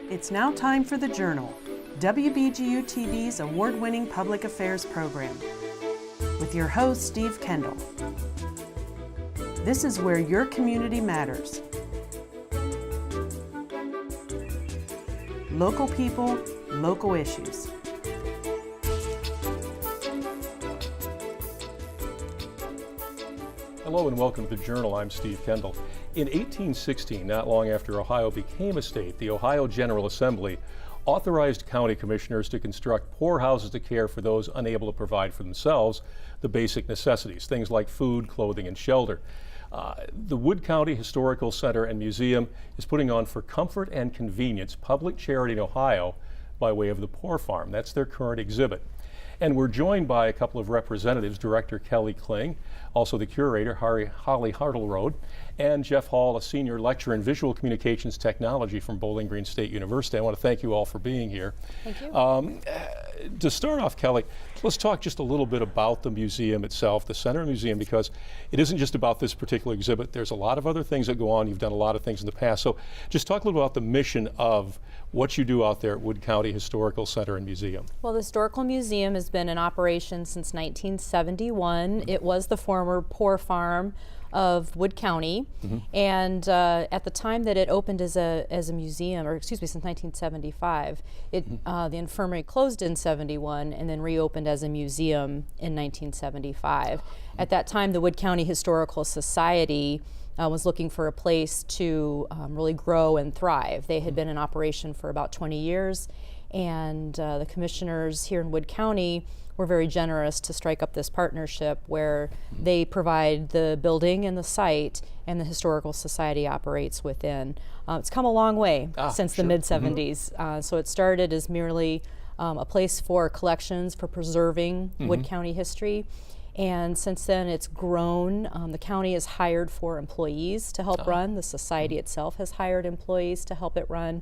It's now time for The Journal, WBGU-TV's award-winning public affairs program, with your host, Steve Kendall. This is where your community matters. Local people, local issues. Hello and welcome to The Journal. I'm Steve Kendall. In 1816, not long after Ohio became a state, the Ohio General Assembly authorized county commissioners to construct poorhouses to care for those unable to provide for themselves the basic necessities, things like food, clothing, and shelter. The Wood County Historical Center and Museum is putting on For Comfort and Convenience public charity in Ohio by way of the Poor Farm. That's their current exhibit. And we're joined by a couple of representatives, Director Kelli Kling, also the curator, Holly Hartlerode, and Jeff Hall, a senior lecturer in visual communications technology from Bowling Green State University. I want to thank you all for being here. Thank you. To start off, Kelli, let's talk just a little bit about the museum itself, the Center Museum, because it isn't just about this particular exhibit. There's a lot of other things that go on. You've done a lot of things in the past. So just talk a little about the mission of what you do out there at Wood County Historical Center and Museum. Well, the Historical Museum has been in operation since 1971. It was the former Poor Farm of Wood County, and at the time that it opened as a museum, or excuse me, since 1975, the infirmary closed in 71 and then reopened as a museum in 1975. At that time, the Wood County Historical Society was looking for a place to really grow and thrive. They had been in operation for about 20 years, and the commissioners here in Wood County were very generous to strike up this partnership where they provide the building and the site, and the Historical Society operates within. It's come a long way since the mid-'70s. So it started as merely a place for collections, for preserving Wood County history. And since then it's grown. The county has hired 4 employees to help run. The society itself has hired employees to help it run.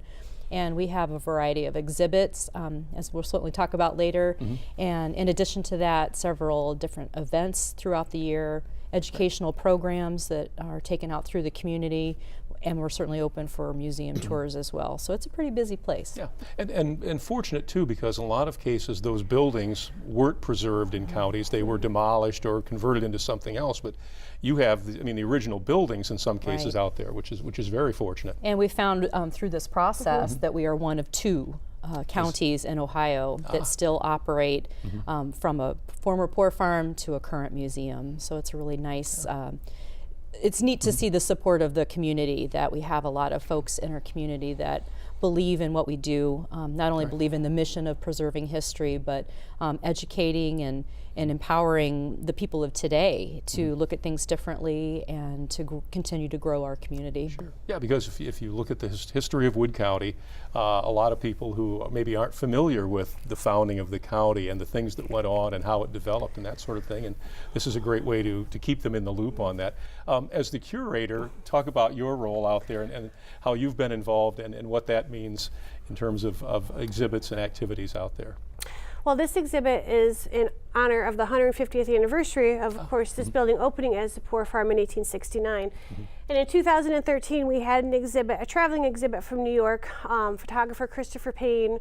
And we have a variety of exhibits, as we'll certainly talk about later. And in addition to that, several different events throughout the year, educational programs that are taken out through the community, and we're certainly open for museum tours as well. So it's a pretty busy place. Yeah, and fortunate too, because in a lot of cases those buildings weren't preserved in counties. They were demolished or converted into something else. But you have, the original buildings in some cases out there, which is very fortunate. And we found through this process that we are one of 2 counties in Ohio that still operate from a former poor farm to a current museum. So it's a really nice, it's neat to see the support of the community, that we have a lot of folks in our community that believe in what we do, not only believe in the mission of preserving history, but educating and empowering the people of today to look at things differently and to continue to grow our community. Sure. Yeah, because if you look at the history of Wood County, a lot of people who maybe aren't familiar with the founding of the county and the things that went on and how it developed and that sort of thing, and this is a great way to keep them in the loop on that. As the curator, talk about your role out there and how you've been involved and what that means in terms of exhibits and activities out there. Well, this exhibit is in honor of the 150th anniversary of course, this building opening as the Poor Farm in 1869. And in 2013, we had an exhibit, a traveling exhibit from New York. Photographer Christopher Payne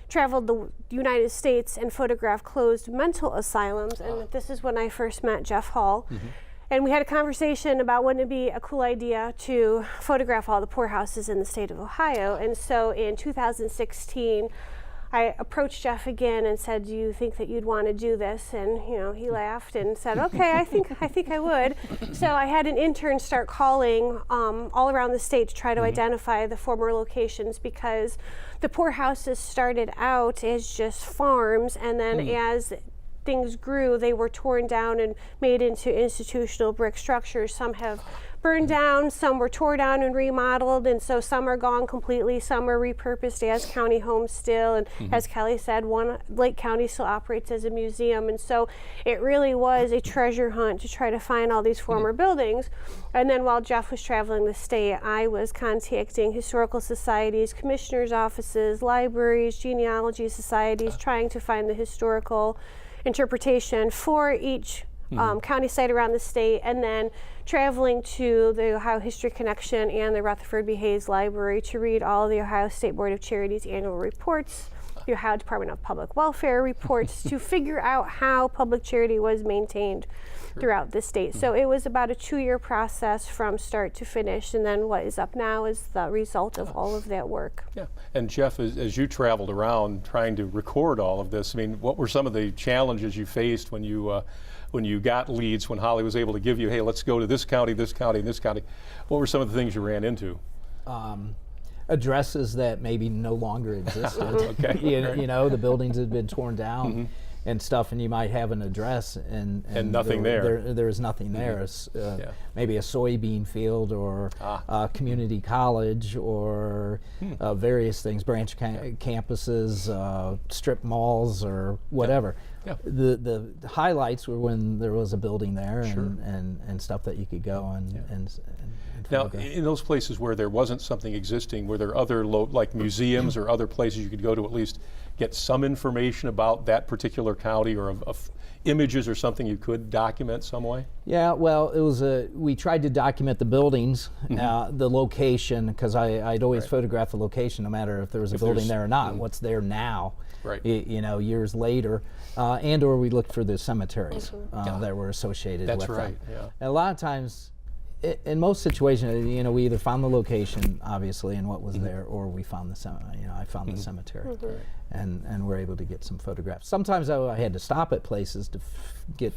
traveled the United States and photographed closed mental asylums. And this is when I first met Jeff Hall. And we had a conversation about wouldn't it be a cool idea to photograph all the poorhouses in the state of Ohio. And so in 2016, I approached Jeff again and said, "Do you think that you'd want to do this?" And he laughed and said, "Okay, I think I would." So I had an intern start calling all around the state to try to identify the former locations, because the poorhouses started out as just farms, and then as things grew, they were torn down and made into institutional brick structures. Some have burned down, some were torn down and remodeled, and so some are gone completely, some are repurposed as county homes still, and as Kelli said, Lake County still operates as a museum, and so it really was a treasure hunt to try to find all these former buildings. And then while Jeff was traveling the state, I was contacting historical societies, commissioners' offices, libraries, genealogy societies, trying to find the historical interpretation for each county site around the state, and then traveling to the Ohio History Connection and the Rutherford B. Hayes Library to read all of the Ohio State Board of Charities annual reports, the Ohio Department of Public Welfare reports, to figure out how public charity was maintained throughout the state. So it was about a 2-year process from start to finish, and then what is up now is the result of all of that work. Yeah, and Jeff, as you traveled around trying to record all of this, I mean, what were some of the challenges you faced when you got leads, when Holly was able to give you, hey, let's go to this county, this county, and this county? What were some of the things you ran into? Addresses that maybe no longer existed. Okay. You know, the buildings had been torn down and stuff, and you might have an address and nothing there. There's nothing there. Maybe a soybean field or community college or various things, branch campuses, strip malls or whatever. Yeah. The highlights were when there was a building there and stuff that you could go and now, in those places where there wasn't something existing, were there other like museums or other places you could go to at least get some information about that particular county, or of images or something you could document some way? Yeah, well, it was we tried to document the buildings, the location, because I'd always photograph the location, no matter if there was a building there or not. What's there now? Right. You know, years later, and or we looked for the cemeteries that were associated with them. That's right. Yeah. And a lot of times, in most situations, you know, we either found the location, obviously, and what was there, or we found the I found the cemetery, and we're able to get some photographs. Sometimes I had to stop at places to get,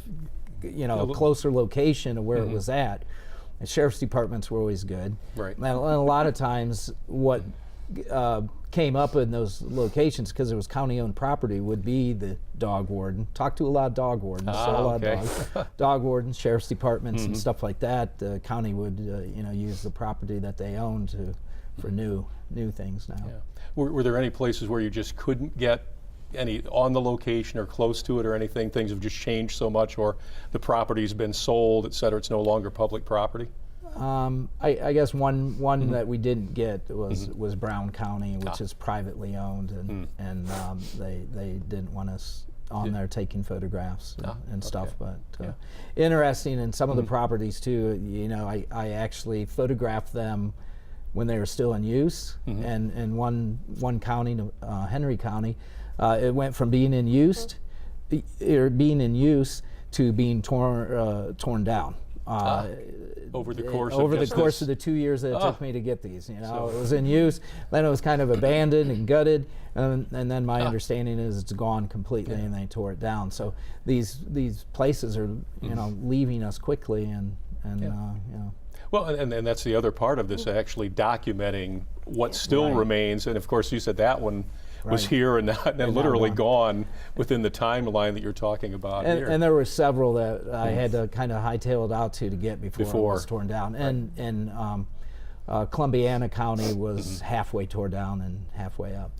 you know, a closer location of where it was at. And sheriff's departments were always good. Right. And a lot of times, what came up in those locations, because it was county-owned property, would be the dog warden. Talked to a lot of dog wardens, saw a lot of dogs. Dog wardens, sheriff's departments, and stuff like that. The county would, you know, use the property that they own for new things now. Yeah. Were there any places where you just couldn't get any on the location or close to it or anything? Things have just changed so much, or the property's been sold, et cetera, it's no longer public property? I guess one that we didn't get was Brown County, which is privately owned, and they didn't want us on there taking photographs and stuff. But interesting, and some of the properties too. You know, I actually photographed them when they were still in use, and one county, Henry County, it went from being in use to being torn down. Over the course of the 2 years that it took me to get these, you know, it was in use, then it was kind of abandoned and gutted, and then my understanding is it's gone completely, and they tore it down. So these places are, you know, leaving us quickly, and you know. Well, and that's the other part of this, actually documenting what still remains, and of course you said that one was here and literally gone within the timeline that you're talking about here. And there were several that I had to kind of hightail it out to get before it was torn down. And Columbiana County was halfway torn down and halfway up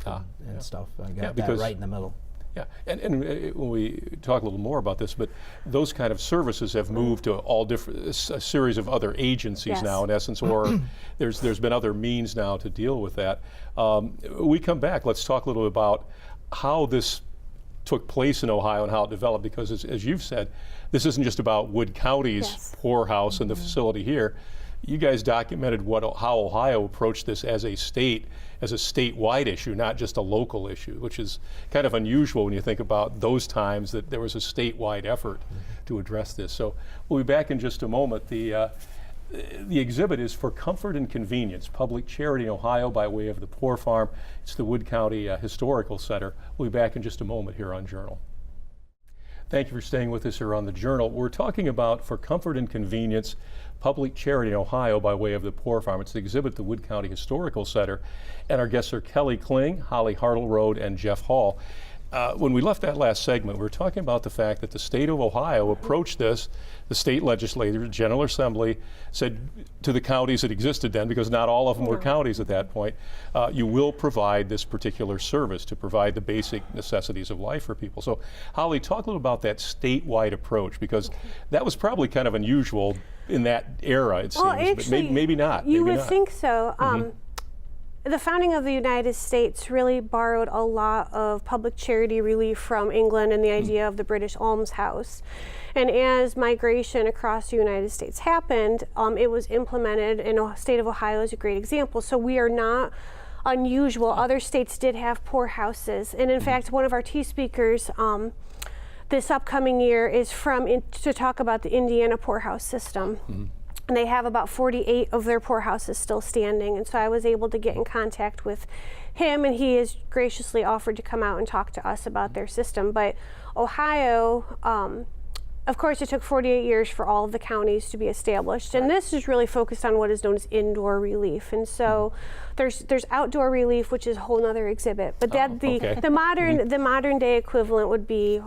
and stuff. I got that right in the middle. Yeah, and when we talk a little more about this, but those kind of services have moved to all different, a series of other agencies now, in essence, or there's been other means now to deal with that. We come back, let's talk a little bit about how this took place in Ohio and how it developed, because as you've said, this isn't just about Wood County's poorhouse and the facility here. You guys documented how Ohio approached this as a state, as a statewide issue, not just a local issue, which is kind of unusual when you think about those times that there was a statewide effort to address this. So we'll be back in just a moment. The exhibit is For Comfort and Convenience, Public Charity in Ohio by way of the Poor Farm. It's the Wood County Historical Center. We'll be back in just a moment here on Journal. Thank you for staying with us here on the Journal. We're talking about For Comfort and Convenience, Public Charity in Ohio by way of the Poor Farm. It's the exhibit at the Wood County Historical Center. And our guests are Kelli Kling, Holly Hartlerode, and Jeff Hall. When we left that last segment, we were talking about the fact that the state of Ohio approached this, the state legislature, the General Assembly, said to the counties that existed then, because not all of them were counties at that point, you will provide this particular service to provide the basic necessities of life for people. So, Holly, talk a little about that statewide approach, because that was probably kind of unusual in that era, it seems, actually, but maybe not. You would think so. the founding of the United States really borrowed a lot of public charity relief from England and the idea of the British almshouse. And as migration across the United States happened, it was implemented, and the state of Ohio is a great example. So we are not unusual. Other states did have poorhouses. And in fact, one of our tea speakers this upcoming year is to talk about the Indiana poorhouse system. And they have about 48 of their poorhouses still standing. And so I was able to get in contact with him, and he has graciously offered to come out and talk to us about their system. But Ohio, of course, it took 48 years for all of the counties to be established, and this is really focused on what is known as indoor relief. And so there's outdoor relief, which is a whole other exhibit. But the modern day equivalent would be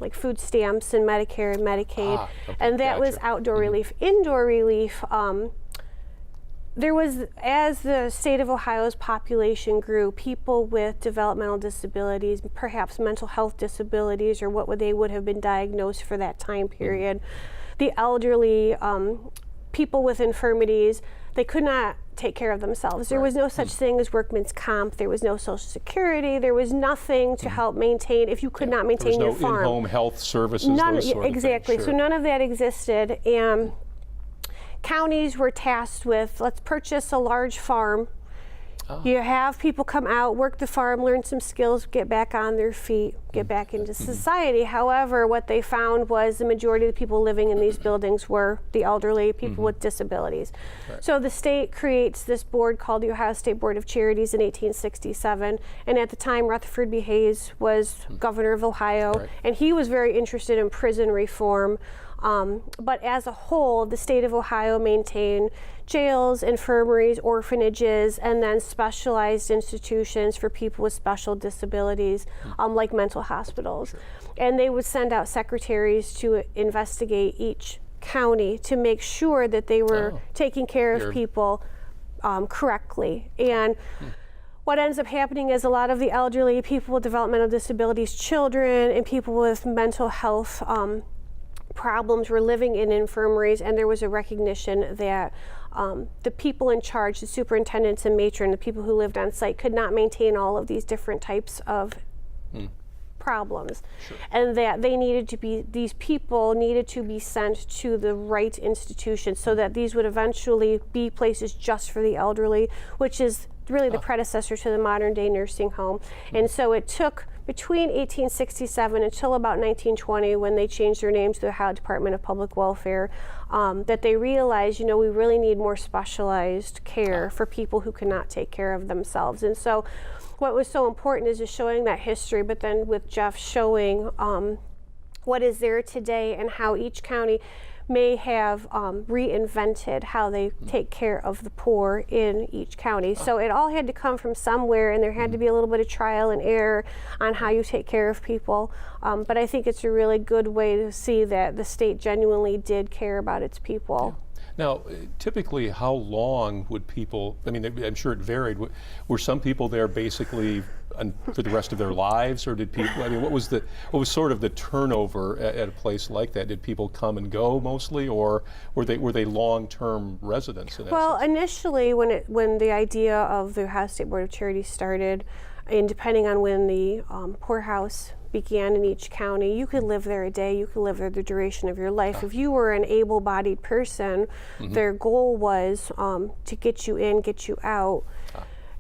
like food stamps and Medicare and Medicaid, and that was outdoor relief. Indoor relief. There was, as the state of Ohio's population grew, people with developmental disabilities, perhaps mental health disabilities, or what they would have been diagnosed for that time period. The elderly, people with infirmities, they could not take care of themselves. There was no such thing as workman's comp. There was no Social Security. There was nothing to help maintain if you could not maintain your farm. There was no in-home health services, those sort exactly. of things. So none of that existed. And counties were tasked with, let's purchase a large farm. You have people come out, work the farm, learn some skills, get back on their feet, get back into society. However, what they found was the majority of the people living in these buildings were the elderly, people with disabilities. So the state creates this board called the Ohio State Board of Charities in 1867. And at the time, Rutherford B. Hayes was governor of Ohio, and he was very interested in prison reform. But as a whole, the state of Ohio maintained jails, infirmaries, orphanages, and then specialized institutions for people with special disabilities, like mental hospitals. And they would send out secretaries to investigate each county to make sure that they were taking care of people correctly. And what ends up happening is a lot of the elderly, people with developmental disabilities, children, and people with mental health problems were living in infirmaries, and there was a recognition that the people in charge, the superintendents and matron, the people who lived on site, could not maintain all of these different types of problems, and that they needed to be, these people needed to be sent to the right institution, so that these would eventually be places just for the elderly, which is really the predecessor to the modern day nursing home. And so it took between 1867 until about 1920, when they changed their name to the Ohio Department of Public Welfare, that they realized, you know, we really need more specialized care for people who cannot take care of themselves. And so what was so important is just showing that history, but then with Jeff showing what is there today and how each county may have reinvented how they take care of the poor in each county. So it all had to come from somewhere, and there had to be a little bit of trial and error on how you take care of people. But I think it's a really good way to see that the state genuinely did care about its people. Now, typically, how long would people, I mean, I'm sure it varied, were some people there basically for the rest of their lives, or did people, I mean, what was sort of the turnover at a place like that? Did people come and go mostly, or were they long-term residents in Well, essence? initially, when the idea of the Ohio State Board of Charities started, and depending on when the poorhouse began in each county, you could live there a day, you could live there the duration of your life. If you were an able-bodied person, their goal was to get you in, get you out.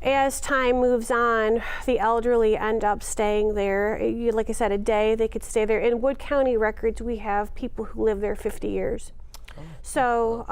As time moves on, the elderly end up staying there. Like I said, a day they could stay there. In Wood County records, we have people who live there 50 years. So,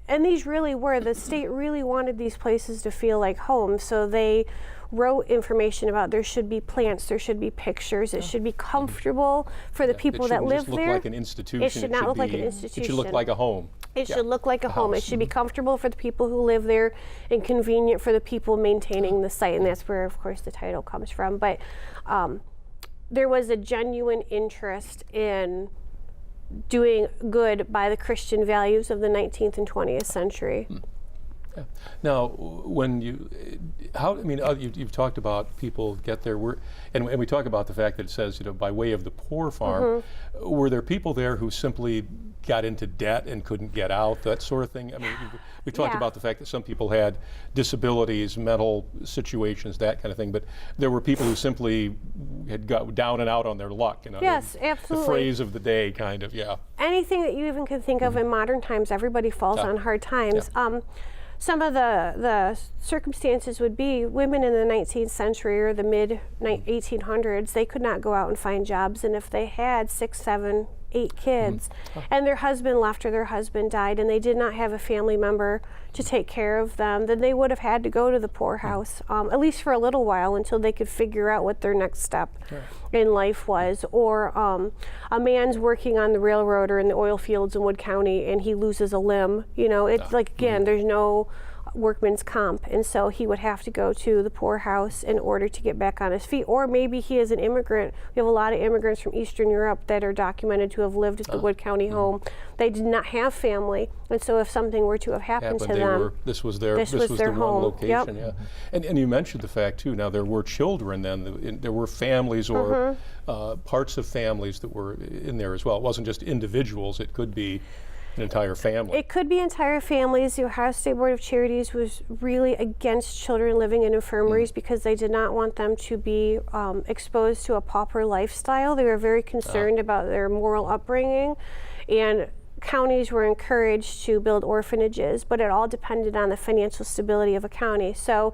and these really were, the state really wanted these places to feel like home, so they wrote information about there should be plants, there should be pictures, it should be comfortable for the people that live there. It shouldn't just look like an institution. It should not look like an institution. It should look like a home. It should look like a home. It should be comfortable for the people who live there and convenient for the people maintaining the site, and that's where, of course, the title comes from. But there was a genuine interest in doing good by the Christian values of the 19th and 20th century. Yeah. Now, when you've talked about people get there, and we talk about the fact that it says, by way of the poor farm. Were there people there who simply got into debt and couldn't get out, that sort of thing? I mean, we talked about the fact that some people had disabilities, mental situations, that kind of thing, but there were people who simply had got down and out on their luck. Yes, absolutely. The phrase of the day, kind of, Anything that you even can think of in modern times, everybody falls on hard times. Some of the circumstances would be women in the 19th century or the mid 1800s, they could not go out and find jobs, and if they had 6, 7, 8 kids and their husband left or their husband died and they did not have a family member to take care of them, then they would have had to go to the poorhouse, at least for a little while, until they could figure out what their next step in life was. Or a man's working on the railroad or in the oil fields in Wood County and he loses a limb. It's like, again, there's no workman's comp, and so he would have to go to the poorhouse in order to get back on his feet. Or maybe he is an immigrant. We have a lot of immigrants from Eastern Europe that are documented to have lived at the Wood County home. They did not have family, and so if something were to have happened to them, this was their home. One location. And you mentioned the fact too, now there were children then, there were families or parts of families that were in there as well. It wasn't just individuals, it could be an entire family. It could be entire families. The Ohio State Board of Charities was really against children living in infirmaries because they did not want them to be exposed to a pauper lifestyle. They were very concerned about their moral upbringing, and counties were encouraged to build orphanages, but it all depended on the financial stability of a county. So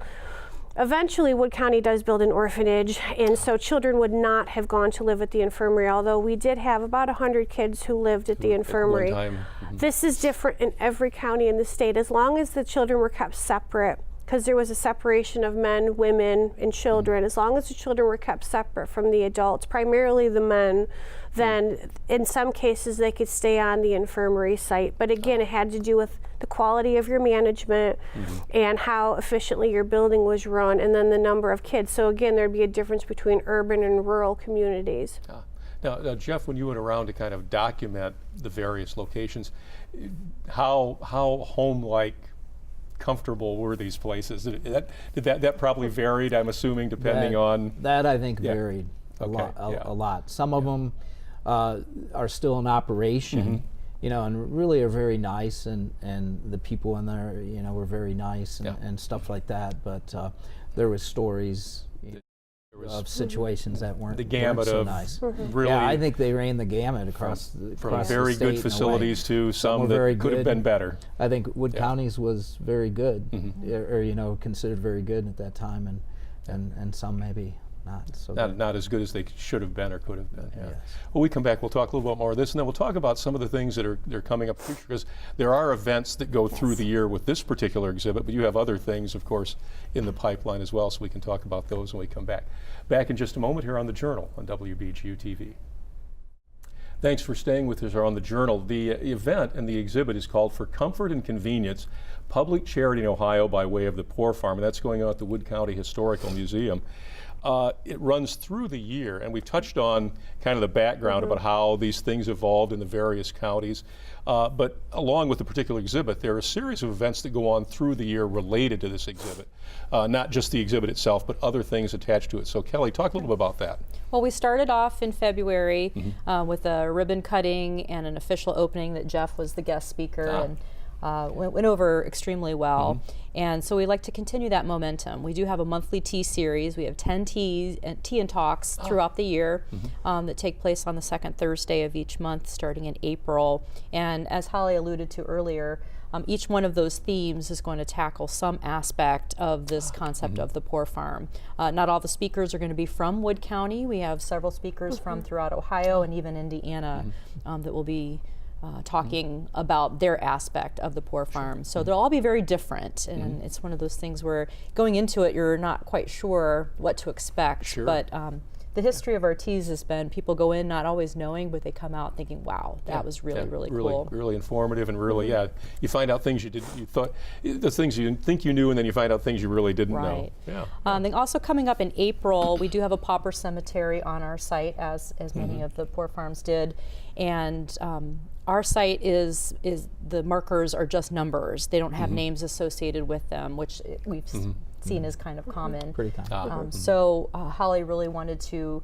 eventually, Wood County does build an orphanage, and so children would not have gone to live at the infirmary, although we did have about 100 kids who lived at the infirmary. At one time. This is different in every county in the state. As long as the children were kept separate, because there was a separation of men, women, and children, as long as the children were kept separate from the adults, primarily the men, then in some cases they could stay on the infirmary site. But again, it had to do with the quality of your management and how efficiently your building was run, and then the number of kids. So again, there'd be a difference between urban and rural communities. Now, Jeff, when you went around to kind of document the various locations, how home-like, comfortable were these places? That probably varied, I'm assuming, depending on... That I think varied a lot. Some of them are still in operation, and really are very nice, and the people in there, were very nice and stuff like that. But there was stories of situations that weren't the gamut so of nice. Really, I think they ran the gamut across the very state good facilities to some that could have been better. I think Wood County's was very good, or considered very good at that time, and some maybe not so good. Not as good as they should have been or could have been. Yes. When we come back, we'll talk a little bit more of this, and then we'll talk about some of the things that are coming up in the future, because there are events that go through the year with this particular exhibit, but you have other things, of course, in the pipeline as well, so we can talk about those when we come back. Back in just a moment here on The Journal on WBGU-TV. Thanks for staying with us on The Journal. The event and the exhibit is called For Comfort and Convenience, Public Charity in Ohio by Way of the Poor Farm, and that's going on at the Wood County Historical Museum. It runs through the year, and we've touched on kind of the background about how these things evolved in the various counties. But along with the particular exhibit, there are a series of events that go on through the year related to this exhibit. Not just the exhibit itself, but other things attached to it. So Kelly, talk a little bit about that. Well, we started off in February with a ribbon cutting and an official opening that Jeff was the guest speaker. And went over extremely well, and so we like to continue that momentum. We do have a monthly tea series. We have 10 tea and talks throughout the year that take place on the second Thursday of each month starting in April. And as Holly alluded to earlier, each one of those themes is going to tackle some aspect of this concept of the poor farm. Not all the speakers are going to be from Wood County. We have several speakers from throughout Ohio and even Indiana that will be talking about their aspect of the poor farm. So they'll all be very different, and it's one of those things where going into it you're not quite sure what to expect, but the history of our teas has been people go in not always knowing, but they come out thinking, wow, that was really cool. Really informative, and really, you find out things you thought, the things you think you knew, and then you find out things you really didn't know. Then also coming up in April, we do have a pauper cemetery on our site, as many of the poor farms did, and our site is the markers are just numbers. They don't have names associated with them, which we've seen as kind of common. Pretty common. So Holly really wanted to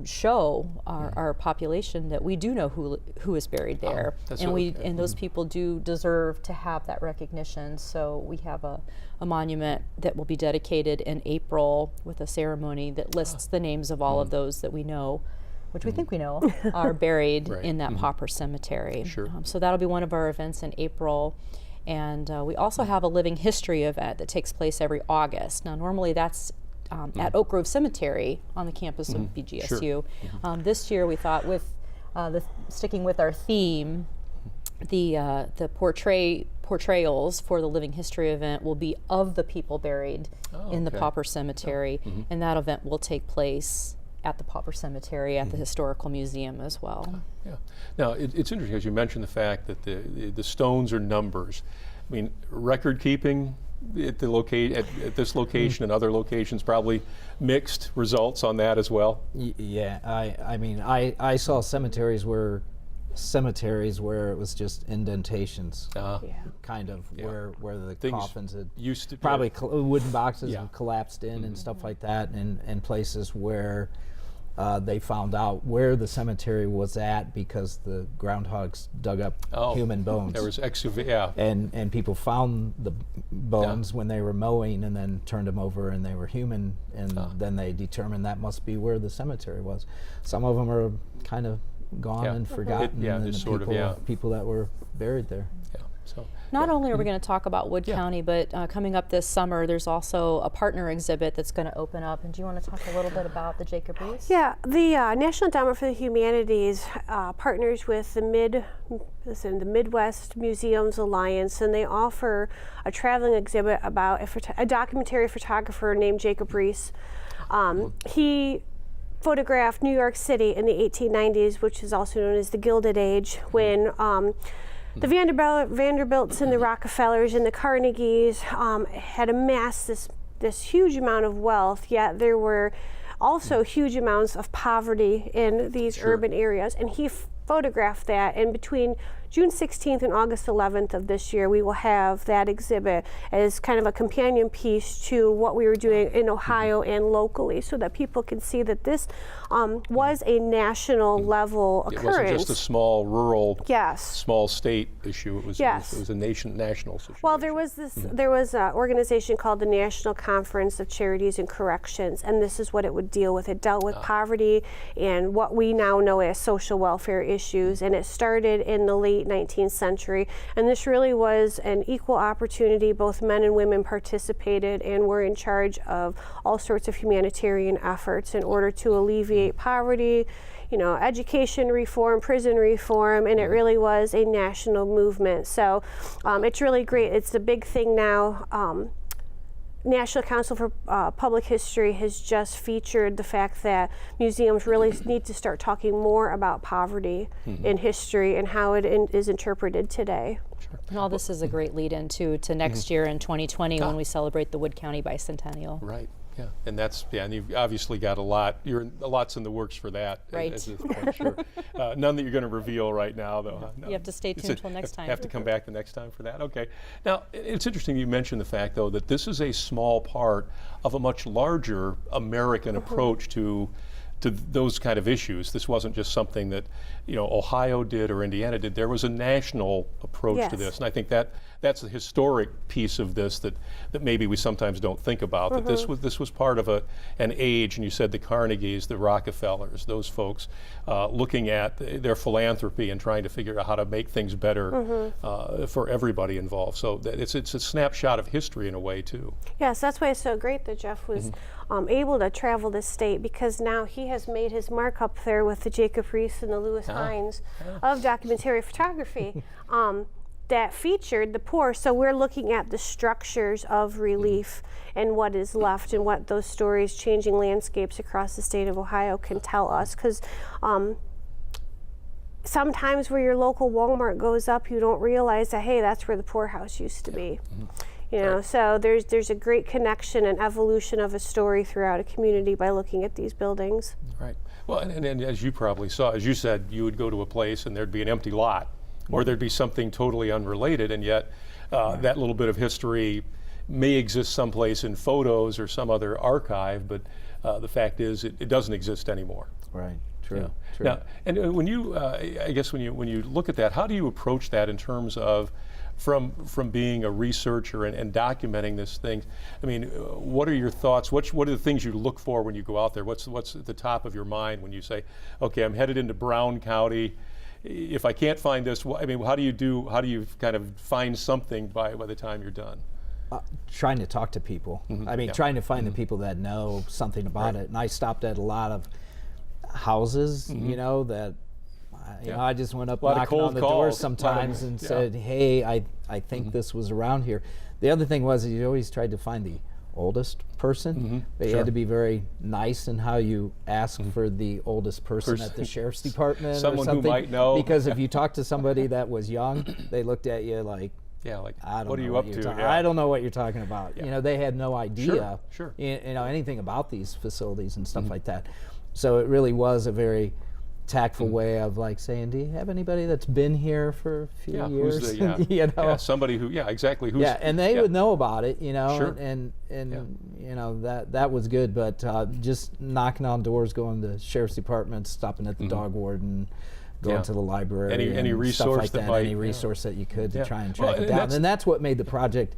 show our population that we do know who is buried there, and those people do deserve to have that recognition. So we have a monument that will be dedicated in April with a ceremony that lists the names of all of those that we know, which we think we know, are buried in that pauper cemetery. Sure. So that'll be one of our events in April. And we also have a living history event that takes place every August. Now, normally that's at Oak Grove Cemetery on the campus of BGSU. Sure. This year we thought with sticking with our theme, the portrayals for the living history event will be of the people buried in the pauper cemetery, and that event will take place at the pauper cemetery at the historical museum as well. Yeah. Now it's interesting, as you mentioned, the fact that the stones are numbers. I mean, record keeping at this location and other locations, probably mixed results on that as well. Yeah, I mean, I saw cemeteries where it was just indentations, kind of where the Things coffins had used to probably wooden boxes had collapsed in and stuff like that, and places where they found out where the cemetery was at because the groundhogs dug up human bones. There was and people found the bones when they were mowing and then turned them over and they were human, and then they determined that must be where the cemetery was. Some of them are kind of gone and forgotten, and the people that were buried there. So not only are we going to talk about Wood County, but coming up this summer, there's also a partner exhibit that's going to open up. And do you want to talk a little bit about the Jacob Riis? Yeah, the National Endowment for the Humanities partners with the Midwest Museums Alliance, and they offer a traveling exhibit about a documentary photographer named Jacob Riis. He photographed New York City in the 1890s, which is also known as the Gilded Age, when the Vanderbilts and the Rockefellers and the Carnegies had amassed this huge amount of wealth, yet there were also huge amounts of poverty in these urban areas. And he photographed that, and between June 16th and August 11th of this year, we will have that exhibit as kind of a companion piece to what we were doing in Ohio and locally, so that people can see that this was a national level occurrence. It wasn't just a small rural, yes, small state issue. It was, yes, it was a national situation. Well, there was this. There was an organization called the National Conference of Charities and Corrections, and this is what it would deal with. It dealt with poverty and what we now know as social welfare issues, and it started in the late 19th century, and this really was an equal opportunity. Both men and women participated and were in charge of all sorts of humanitarian efforts in order to alleviate poverty, education reform, prison reform, and it really was a national movement. So it's really great. It's a big thing now. National Council for Public History has just featured the fact that museums really need to start talking more about poverty in history and how it is interpreted today. Sure. And all this is a great lead-in to next year in 2020 when we celebrate the Wood County Bicentennial. Right. Yeah, and that's and you've obviously got a lot. A lot's in the works for that. Right. At this point, sure. None that you're going to reveal right now, though. Huh? No. You have to stay tuned until next time. Have to come back the next time for that. Okay. Now it's interesting you mentioned the fact, though, that this is a small part of a much larger American approach to those kind of issues. This wasn't just something that Ohio did or Indiana did. There was a national approach to this, and I think that's the historic piece of this that maybe we sometimes don't think about. That this was part of an age, and you said the Carnegies, the Rockefellers, those folks looking at their philanthropy and trying to figure out how to make things better for everybody involved. So it's a snapshot of history in a way too. Yes, that's why it's so great that Jeff was able to travel this state, because now he has made his mark up there with the Jacob Riis and the Lewis Hines of documentary photography that featured the poor. So we're looking at the structures of relief and what is left and what those stories, changing landscapes across the state of Ohio, can tell us. Because sometimes where your local Walmart goes up, you don't realize that, hey, that's where the poorhouse used to be. So there's a great connection and evolution of a story throughout a community by looking at these buildings. Right. Well, and as you probably saw, as you said, you would go to a place and there'd be an empty lot, or there'd be something totally unrelated, and yet that little bit of history may exist someplace in photos or some other archive, but the fact is it doesn't exist anymore. Right. True. Yeah. True. Now, and when you, I guess when you look at that, how do you approach that in terms of from being a researcher and documenting this thing? I mean, what are your thoughts? What are the things you look for when you go out there? What's at the top of your mind when you say, okay, I'm headed into Brown County. If I can't find this, I mean, how do you kind of find something by the time you're done? Trying to talk to people. I mean, trying to find the people that know something about it. And I stopped at a lot of houses, you know, that you know, I just went up knocking on the door sometimes and said, hey, I think this was around here. The other thing was you always tried to find the oldest person. They had to be very nice in how you ask for the oldest person at the sheriff's department Someone or something. who might know. Because if you talk to somebody that was young, they looked at you like, I don't what are know you what up you're to? I don't know what you're talking about. You know, they had no idea, Sure. You know, anything about these facilities and stuff like that. So it really was a very tactful way of like saying, do you have anybody that's been here for a few years? You know, somebody who, exactly. Who's, and they would know about it, you know, and you know, that was good. But just knocking on doors, going to sheriff's department, stopping at the dog warden, going to the library, any resource stuff like that, any resource that you could to try and track it down. And that's what made the project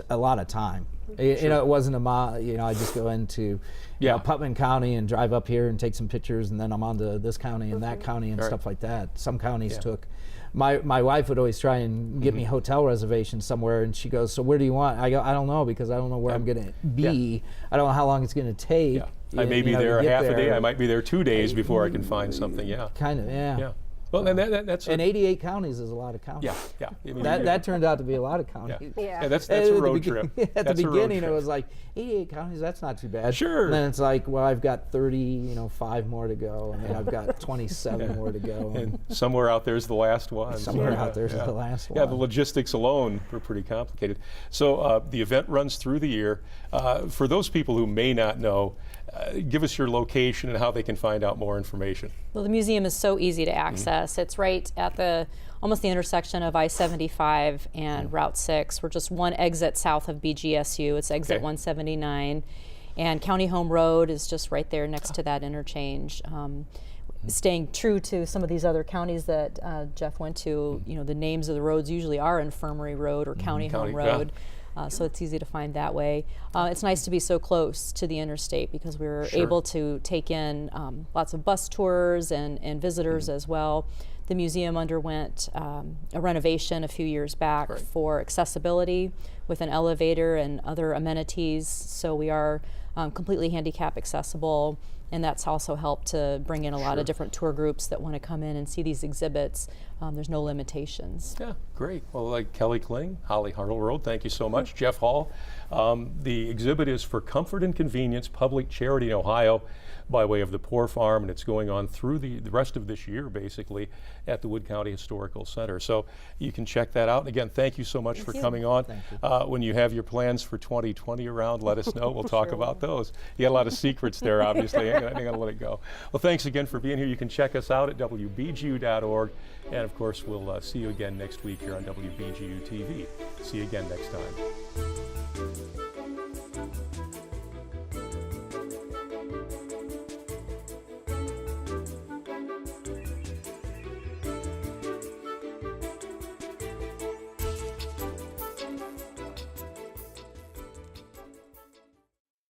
a lot of time. You know, it wasn't you know, I just go into you know, Putnam County and drive up here and take some pictures, and then I'm on to this county and that county and stuff like that. Some counties took. My wife would always try and get me hotel reservations somewhere, and she goes, so where do you want? I go, I don't know, because I don't know where I'm going to be. I don't know how long it's going to take. I may be there half a day. I might be there 2 days before I can find something. Kind of, yeah. Well, and that's and 88 counties is a lot of counties. I mean, that turned out to be a lot of counties. That's a road trip. At the beginning, it was like 88 counties. That's not too bad. Sure. And then it's like, well, I've got 30, you know, 5 more to go, and then I've got 27 more to go. And somewhere out there's the last one. Somewhere out there's the last one. Yeah, the logistics alone were pretty complicated. So the event runs through the year. For those people who may not know, give us your location and how they can find out more information. Well, the museum is so easy to access. It's right at almost the intersection of I-75 and Route 6. We're just one exit south of BGSU. It's exit 179. And County Home Road is just right there next to that interchange. Staying true to some of these other counties that Jeff went to, you know, the names of the roads usually are Infirmary Road or County Home Road. So it's easy to find that way. It's nice to be so close to the interstate because we were able to take in lots of bus tours and visitors as well. The museum underwent a renovation a few years back for accessibility with an elevator and other amenities. So we are completely handicap accessible. And that's also helped to bring in a lot of different tour groups that want to come in and see these exhibits. There's no limitations. Yeah, great. Well, like Kelli Kling, Holly Hartlerode, thank you so much. Jeff Hall. The exhibit is for Comfort and Convenience Public Charity in Ohio by way of the Poor Farm, and it's going on through the rest of this year, basically, at the Wood County Historical Center. So you can check that out. And again, thank you so much for coming on. When you have your plans for 2020 around, let us know. We'll talk about those. You got a lot of secrets there, obviously. I'm going to let it go. Well, thanks again for being here. You can check us out at WBGU.org. And of course, we'll see you again next week here on WBGU-TV. See you again next time.